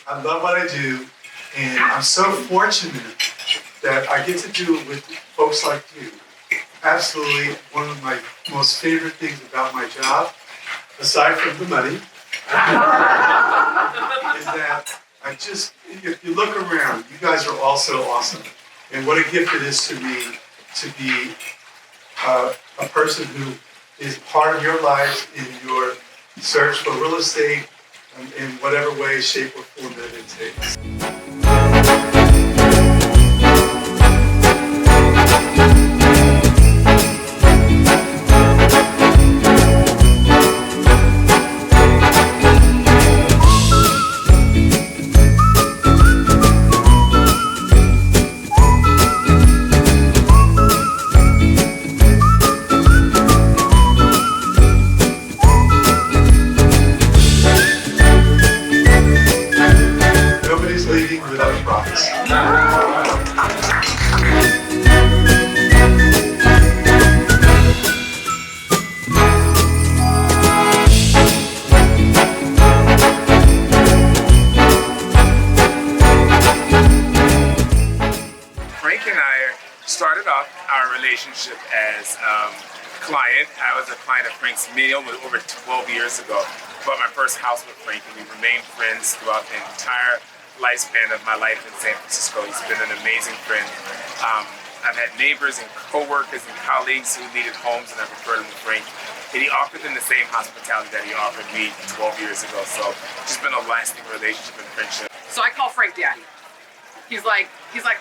I love what I do, and I'm so fortunate that I get to do it with folks like you. Absolutely one of my most favorite things about my job, aside from the money, is that if you look around, you guys are all so awesome. And what a gift it is to me to be a person who is part of your lives in your search for real estate in whatever way, shape, or form that it takes. Leaving without a prize. Frank and I started off our relationship as client. I was a client of Frank's meal over 12 years ago. Bought my first house with Frank, and we remained friends throughout the entire lifespan of my life in San Francisco. He's been an amazing friend. I've had neighbors and co-workers and colleagues who needed homes, and I referred them to Frank. And he offered them the same hospitality that he offered me 12 years ago. So it's just been a lasting relationship and friendship. So I call Frank Daddy. He's like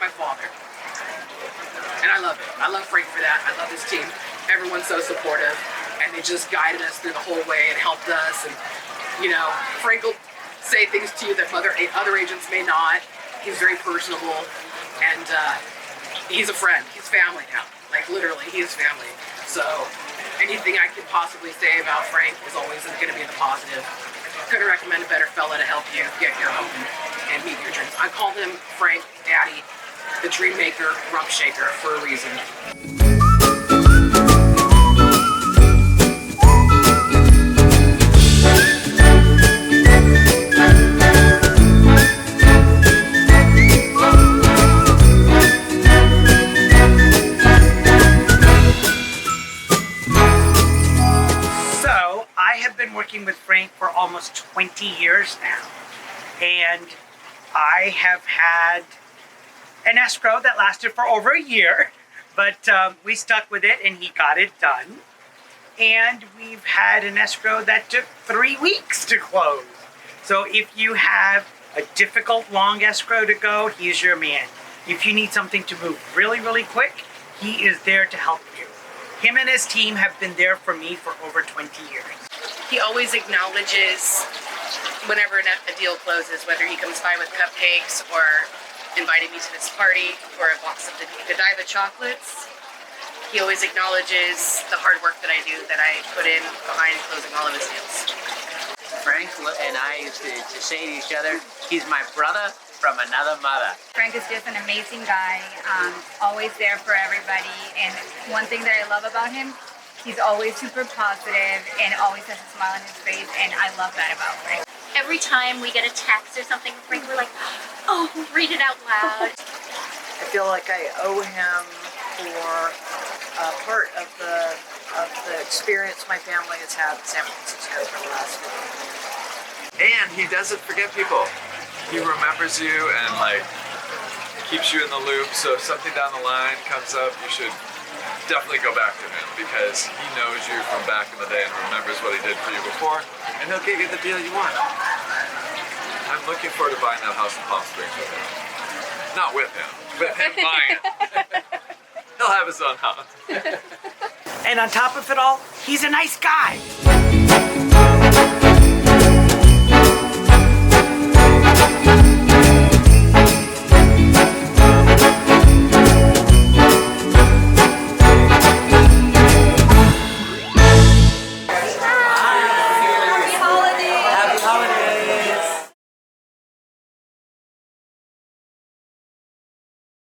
my father. And I love it. I love Frank for that. I love his team. Everyone's so supportive, and they just guided us through the whole way and helped us. And you know, Frank will say things to you that other agents may not. He's very personable, and he's a friend. He's family now. Like literally, he's family. So anything I could possibly say about Frank is always going to be in the positive. Couldn't recommend a better fella to help you get your home and meet your dreams. I call him Frank Daddy, the dream maker, rump shaker, for a reason. Working with Frank for almost 20 years now, and I have had an escrow that lasted for over a year, but we stuck with it and he got it done. And we've had an escrow that took 3 weeks to close. So if you have a difficult long escrow to go, he's your man. If you need something to move really, really quick, he is there to help you. Him and his team have been there for me for over 20 years. He always acknowledges whenever a deal closes, whether he comes by with cupcakes or inviting me to this party or a box of the Godiva chocolates. He always acknowledges the hard work that I do, that I put in behind closing all of his deals. Frank and I used to say to each other, he's my brother from another mother. Frank is just an amazing guy, always there for everybody, and one thing that I love about him, he's always super positive and always has a smile on his face, and I love that about Frank. Every time we get a text or something from Frank, we're like, oh, read it out loud. I feel like I owe him for part of the experience my family has had in San Francisco for the last 50 years. And he doesn't forget people. He remembers you and like keeps you in the loop, so if something down the line comes up, you should definitely go back to him because he knows you from back in the day and remembers what he did for you before, and he'll get you the deal you want. I'm looking forward to buying that house in Palm Springs with him. Not with him buying it. He'll have his own house. And on top of it all, he's a nice guy.